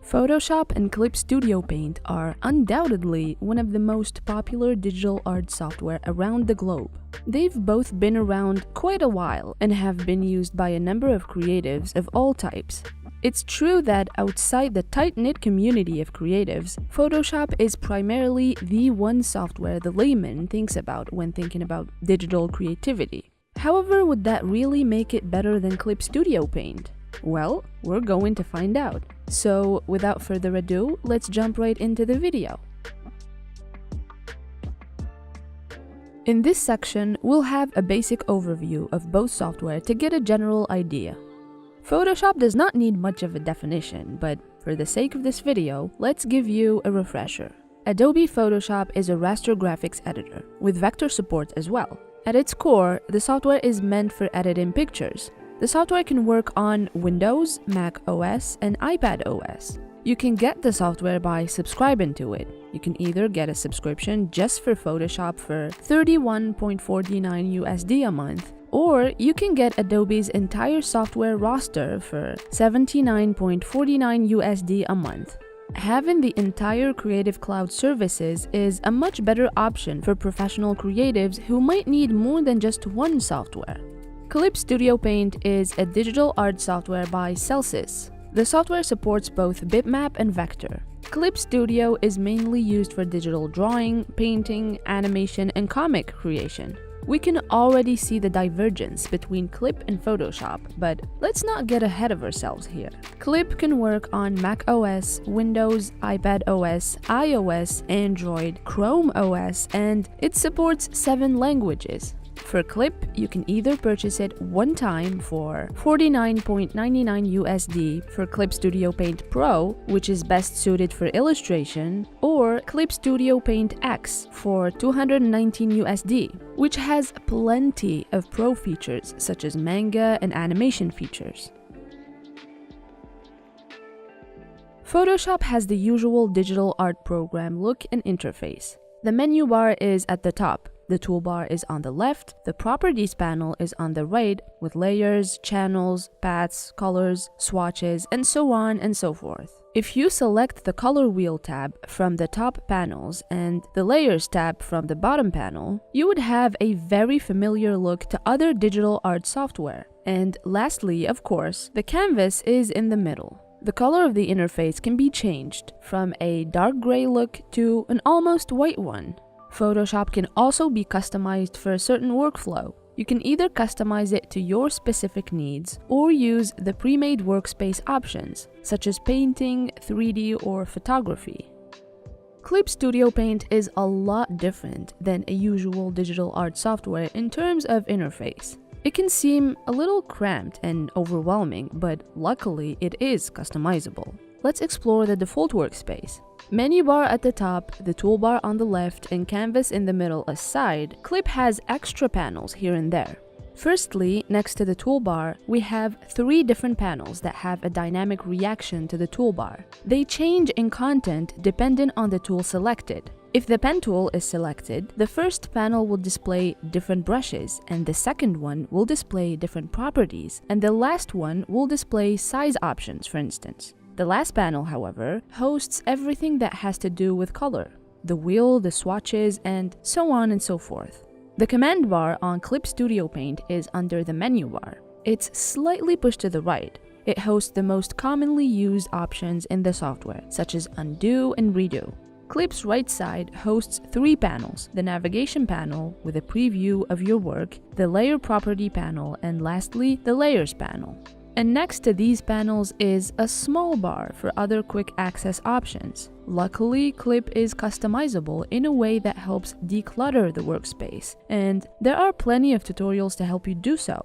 Photoshop and Clip Studio Paint are undoubtedly one of the most popular digital art software around the globe. They've both been around quite a while and have been used by a number of creatives of all types. It's true that outside the tight-knit community of creatives, Photoshop is primarily the one software the layman thinks about when thinking about digital creativity. However, would that really make it better than Clip Studio Paint? Well, we're going to find out. So, without further ado, let's jump right into the video. In this section, we'll have a basic overview of both software to get a general idea. Photoshop does not need much of a definition, but for the sake of this video, let's give you a refresher. Adobe Photoshop is a raster graphics editor, with vector support as well. At its core, the software is meant for editing pictures. The software can work on Windows, Mac OS, and iPad OS. You can get the software by subscribing to it. You can either get a subscription just for Photoshop for $31.49 USD a month, or you can get Adobe's entire software roster for $79.49 USD a month. Having the entire Creative Cloud services is a much better option for professional creatives who might need more than just one software. Clip Studio Paint is a digital art software by Celsys. The software supports both bitmap and vector. Clip Studio is mainly used for digital drawing, painting, animation, and comic creation. We can already see the divergence between Clip and Photoshop, but let's not get ahead of ourselves here. Clip can work on Mac OS, Windows, iPad OS, iOS, Android, Chrome OS, and it supports 7 languages. For Clip, you can either purchase it one time for $49.99 USD for Clip Studio Paint Pro, which is best suited for illustration, or Clip Studio Paint X for $219 USD, which has plenty of pro features such as manga and animation features. Photoshop has the usual digital art program look and interface. The menu bar is at the top. The toolbar is on the left, the properties panel is on the right, with layers, channels, paths, colors, swatches, and so on and so forth. If you select the color wheel tab from the top panels and the layers tab from the bottom panel, you would have a very familiar look to other digital art software. And lastly, of course, the canvas is in the middle. The color of the interface can be changed from a dark gray look to an almost white one. Photoshop can also be customized for a certain workflow. You can either customize it to your specific needs or use the pre-made workspace options, such as painting, 3D, or photography. Clip Studio Paint is a lot different than a usual digital art software in terms of interface. It can seem a little cramped and overwhelming, but luckily it is customizable. Let's explore the default workspace. Menu bar at the top, the toolbar on the left, and canvas in the middle aside, Clip has extra panels here and there. Firstly, next to the toolbar, we have 3 different panels that have a dynamic reaction to the toolbar. They change in content depending on the tool selected. If the pen tool is selected, the first panel will display different brushes, and the second one will display different properties, and the last one will display size options, for instance. The last panel, however, hosts everything that has to do with color, the wheel, the swatches, and so on and so forth. The command bar on Clip Studio Paint is under the menu bar. It's slightly pushed to the right. It hosts the most commonly used options in the software, such as undo and redo. Clip's right side hosts 3 panels, the navigation panel with a preview of your work, the layer property panel, and lastly, the layers panel. And next to these panels is a small bar for other quick access options. Luckily, Clip is customizable in a way that helps declutter the workspace, and there are plenty of tutorials to help you do so.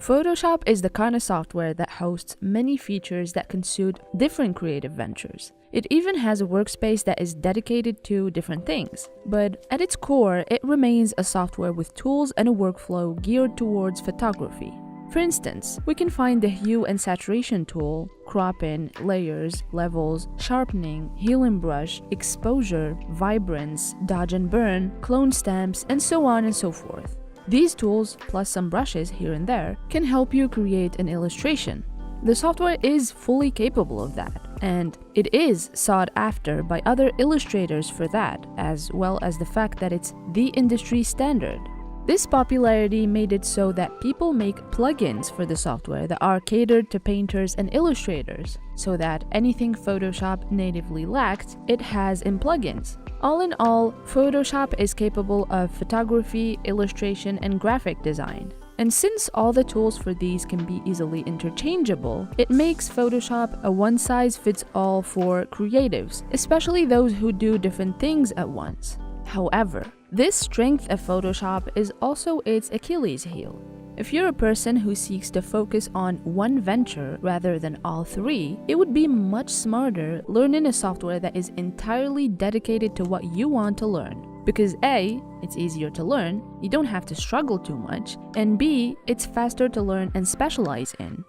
Photoshop is the kind of software that hosts many features that can suit different creative ventures. It even has a workspace that is dedicated to different things. But at its core, it remains a software with tools and a workflow geared towards photography. For instance, we can find the hue and saturation tool, cropping, layers, levels, sharpening, healing brush, exposure, vibrance, dodge and burn, clone stamps, and so on and so forth. These tools, plus some brushes here and there, can help you create an illustration. The software is fully capable of that, and it is sought after by other illustrators for that, as well as the fact that it's the industry standard. This popularity made it so that people make plugins for the software that are catered to painters and illustrators, so that anything Photoshop natively lacked, it has in plugins. All in all, Photoshop is capable of photography, illustration, and graphic design. And since all the tools for these can be easily interchangeable, it makes Photoshop a one-size-fits-all for creatives, especially those who do different things at once. However, this strength of Photoshop is also its Achilles heel. If you're a person who seeks to focus on one venture rather than all three, it would be much smarter learning a software that is entirely dedicated to what you want to learn. Because A, it's easier to learn, you don't have to struggle too much, and B, it's faster to learn and specialize in.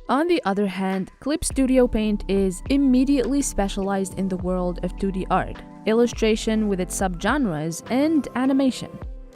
On the other hand, Clip Studio Paint is immediately specialized in the world of 2D art, illustration with its subgenres, and animation.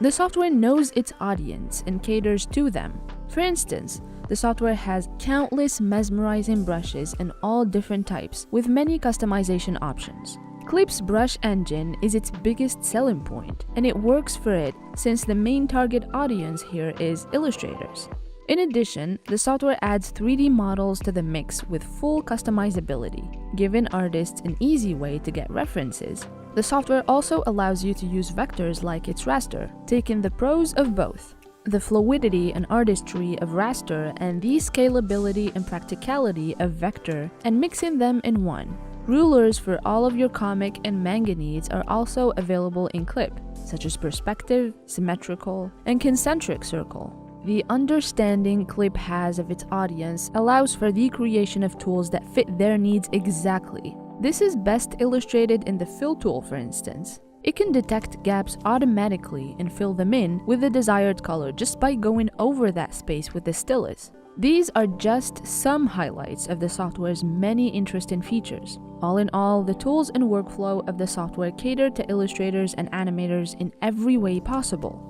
The software knows its audience and caters to them. For instance, the software has countless mesmerizing brushes in all different types, with many customization options. Clip's brush engine is its biggest selling point, and it works for it since the main target audience here is illustrators. In addition, the software adds 3D models to the mix with full customizability, giving artists an easy way to get references. The software also allows you to use vectors like its raster, taking the pros of both: the fluidity and artistry of raster and the scalability and practicality of vector, and mixing them in one. Rulers for all of your comic and manga needs are also available in Clip, such as perspective, symmetrical, and concentric circle. The understanding Clip has of its audience allows for the creation of tools that fit their needs exactly. This is best illustrated in the fill tool, for instance. It can detect gaps automatically and fill them in with the desired color just by going over that space with the stylus. These are just some highlights of the software's many interesting features. All in all, the tools and workflow of the software cater to illustrators and animators in every way possible.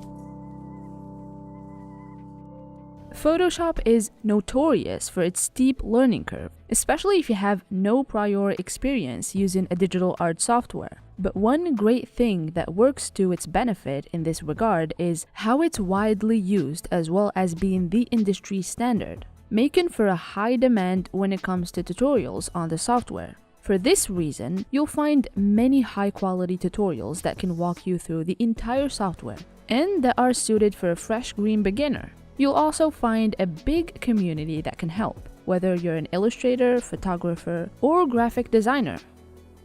Photoshop is notorious for its steep learning curve, especially if you have no prior experience using a digital art software. But one great thing that works to its benefit in this regard is how it's widely used as well as being the industry standard, making for a high demand when it comes to tutorials on the software. For this reason, you'll find many high-quality tutorials that can walk you through the entire software, and that are suited for a fresh green beginner. You'll also find a big community that can help, whether you're an illustrator, photographer, or graphic designer.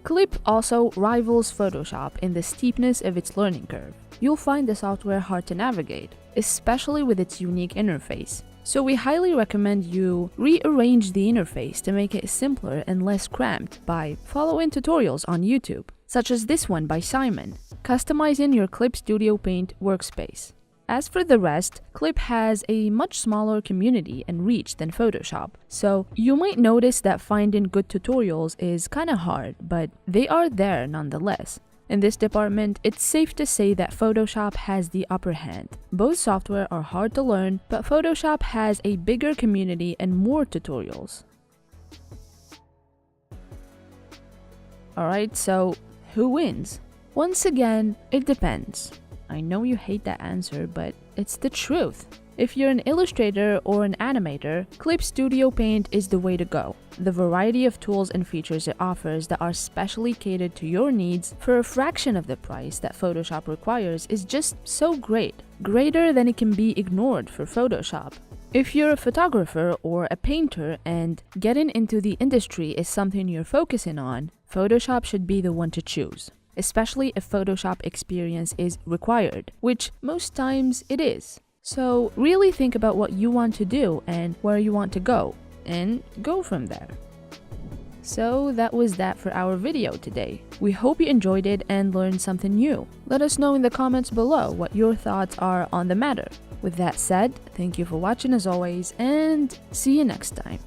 Clip also rivals Photoshop in the steepness of its learning curve. You'll find the software hard to navigate, especially with its unique interface. So we highly recommend you rearrange the interface to make it simpler and less cramped by following tutorials on YouTube, such as this one by Simon, customizing your Clip Studio Paint workspace. As for the rest, Clip has a much smaller community and reach than Photoshop, so you might notice that finding good tutorials is kinda hard, but they are there nonetheless. In this department, it's safe to say that Photoshop has the upper hand. Both software are hard to learn, but Photoshop has a bigger community and more tutorials. Alright, so who wins? Once again, it depends. I know you hate that answer, but it's the truth. If you're an illustrator or an animator, Clip Studio Paint is the way to go. The variety of tools and features it offers that are specially catered to your needs for a fraction of the price that Photoshop requires is just so great. Greater than it can be ignored for Photoshop. If you're a photographer or a painter and getting into the industry is something you're focusing on, Photoshop should be the one to choose. Especially if Photoshop experience is required, which most times it is. So really think about what you want to do and where you want to go, and go from there. So that was that for our video today. We hope you enjoyed it and learned something new. Let us know in the comments below what your thoughts are on the matter. With that said, thank you for watching as always, and see you next time.